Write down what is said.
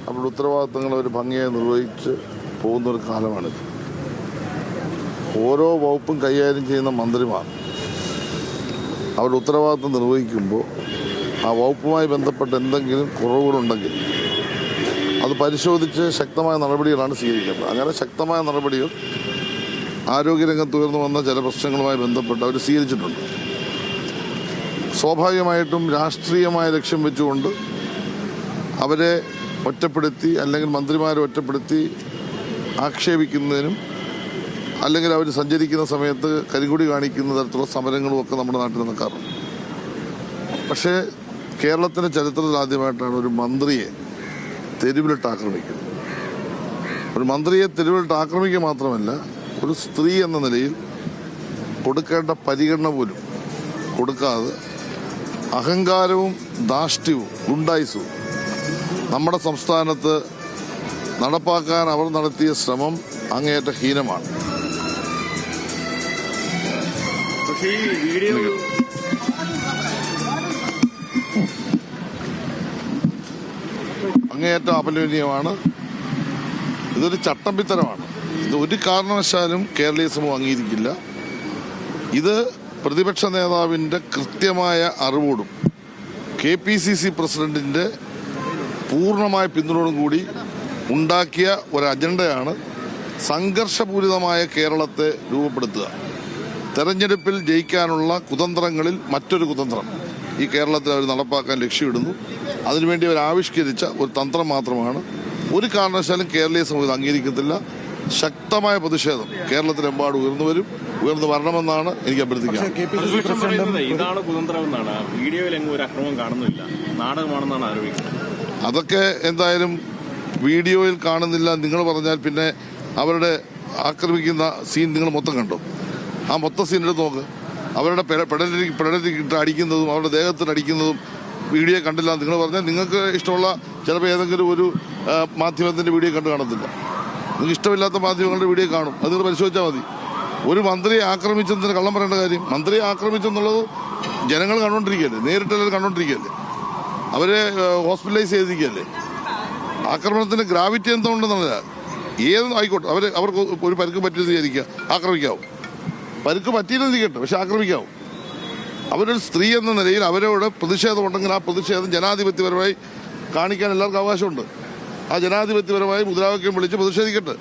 അവരുടെ ഉത്തരവാദിത്തങ്ങൾ അവർ ഭംഗിയായി നിർവഹിച്ച് പോകുന്നൊരു കാലമാണിത്. ഓരോ വകുപ്പും കൈകാര്യം ചെയ്യുന്ന മന്ത്രിമാർ അവരുടെ ഉത്തരവാദിത്തം നിർവഹിക്കുമ്പോൾ ആ വകുപ്പുമായി ബന്ധപ്പെട്ട എന്തെങ്കിലും കുറവുകളുണ്ടെങ്കിൽ അത് പരിശോധിച്ച് ശക്തമായ നടപടികളാണ് സ്വീകരിക്കുന്നത്. അങ്ങനെ ശക്തമായ നടപടികൾ ആരോഗ്യരംഗത്ത് ഉയർന്നു വന്ന ചില പ്രശ്നങ്ങളുമായി ബന്ധപ്പെട്ട് അവർ സ്വീകരിച്ചിട്ടുണ്ട്. സ്വാഭാവികമായിട്ടും രാഷ്ട്രീയമായ ലക്ഷ്യം വെച്ചുകൊണ്ട് അവരെ ഒറ്റപ്പെടുത്തി അല്ലെങ്കിൽ മന്ത്രിമാരെ ഒറ്റപ്പെടുത്തി ആക്ഷേപിക്കുന്നതിനും അല്ലെങ്കിൽ അവർ സഞ്ചരിക്കുന്ന സമയത്ത് കരിങ്കൊടി കാണിക്കുന്ന തരത്തിലുള്ള സമരങ്ങളും ഒക്കെ നമ്മുടെ നാട്ടിൽ നടക്കാറുണ്ട്. പക്ഷേ കേരളത്തിൻ്റെ ചരിത്രത്തിൽ ആദ്യമായിട്ടാണ് ഒരു മന്ത്രിയെ തെരുവിലിട്ട് ആക്രമിക്കുന്നത്. ഒരു മന്ത്രിയെ തെരുവിലിട്ട് ആക്രമിക്കുക മാത്രമല്ല, ഒരു സ്ത്രീ എന്ന നിലയിൽ കൊടുക്കേണ്ട പരിഗണന പോലും കൊടുക്കാതെ അഹങ്കാരവും ധാർഷ്ട്യവും ഗുണ്ടായിസവും നമ്മുടെ സംസ്ഥാനത്ത് നടപ്പാക്കാൻ അവർ നടത്തിയ ശ്രമം അങ്ങേയറ്റ ഹീനമാണ്. അങ്ങേയറ്റം അപലപനീയമാണ്. ഇതൊരു ചട്ടമ്പിത്തരമാണ്. ഇത് ഒരു കാരണവശാലും കേരളീയ സമൂഹം അംഗീകരിക്കില്ല. ഇത് പ്രതിപക്ഷ നേതാവിൻ്റെ കൃത്യമായ അറിവോടും KPCC പ്രസിഡന്റിൻ്റെ പൂർണ്ണമായ പിന്തുണയോടും കൂടി ഉണ്ടാക്കിയ ഒരു അജണ്ടയാണ് സംഘർഷപൂരിതമായ കേരളത്തെ രൂപപ്പെടുത്തുക. തെരഞ്ഞെടുപ്പിൽ ജയിക്കാനുള്ള കുതന്ത്രങ്ങളിൽ മറ്റൊരു കുതന്ത്രം ഈ കേരളത്തിൽ അവർ നടപ്പാക്കാൻ ലക്ഷ്യമിടുന്നു. അതിനുവേണ്ടി അവർ ആവിഷ്കരിച്ച ഒരു തന്ത്രം മാത്രമാണ്. ഒരു കാരണവശാലും കേരളീയ സമൂഹം അംഗീകരിക്കത്തില്ല. ശക്തമായ പ്രതിഷേധം കേരളത്തിലെമ്പാടും ഉയർന്നു വരണമെന്നാണ് എനിക്ക് അഭ്യർത്ഥിക്കുന്നത്. ഇതാണ് കുതന്ത്രമെന്നാണ് വീഡിയോയിൽ എങ്ങും ഒരു അക്രമം കാണുന്നില്ല, നാടകമാണെന്നാണ് ആരോപിക്കുന്നത്. അതൊക്കെ എന്തായാലും വീഡിയോയിൽ കാണുന്നില്ല. നിങ്ങൾ പറഞ്ഞാൽ പിന്നെ അവരുടെ ആക്രമിക്കുന്ന സീൻ നിങ്ങൾ മൊത്തം കണ്ടോ? ആ മൊത്തം സീൻ എടുത്ത് നോക്ക്. അവരുടെ പെടലിട്ട് അടിക്കുന്നതും അവരുടെ ദേഹത്തിന് അടിക്കുന്നതും വീഡിയോ കണ്ടില്ല നിങ്ങൾ പറഞ്ഞാൽ നിങ്ങൾക്ക് ഇഷ്ടമുള്ള ചിലപ്പോൾ ഏതെങ്കിലും ഒരു മാധ്യമത്തിൻ്റെ വീഡിയോ കണ്ടു കാണത്തില്ല. നിങ്ങൾക്ക് ഇഷ്ടമില്ലാത്ത മാധ്യമങ്ങളുടെ വീഡിയോ കാണും. അത് നിങ്ങൾ പരിശോധിച്ചാൽ മതി. ഒരു മന്ത്രിയെ ആക്രമിച്ചെന്നതിന് കള്ളം പറയേണ്ട കാര്യം? മന്ത്രിയെ ആക്രമിച്ചെന്നുള്ളത് ജനങ്ങൾ കണ്ടുകൊണ്ടിരിക്കുകയല്ലേ, നേരിട്ടെല്ലാവരും കണ്ടുകൊണ്ടിരിക്കുകയല്ലേ, അവരെ ഹോസ്പിറ്റലൈസ് ചെയ്തിരിക്കുകയല്ലേ. ആക്രമണത്തിന് ഗ്രാവിറ്റി എന്തുകൊണ്ടെന്നല്ല, ഏതും ആയിക്കോട്ടെ, അവർക്ക് ഒരു പരുക്ക് പറ്റിയെന്ന് വിചാരിക്കുക, ആക്രമിക്കാവും. പരുക്ക് പറ്റിയില്ലെന്നിരിക്കട്ടെ, പക്ഷെ ആക്രമിക്കാവും. അവരൊരു സ്ത്രീ എന്ന നിലയിൽ അവരോട് പ്രതിഷേധമുണ്ടെങ്കിൽ ആ പ്രതിഷേധം ജനാധിപത്യപരമായി കാണിക്കാൻ എല്ലാവർക്കും അവകാശമുണ്ട്. ആ ജനാധിപത്യപരമായി മുദ്രാവാക്യം വിളിച്ച് പ്രതിഷേധിക്കട്ടെ.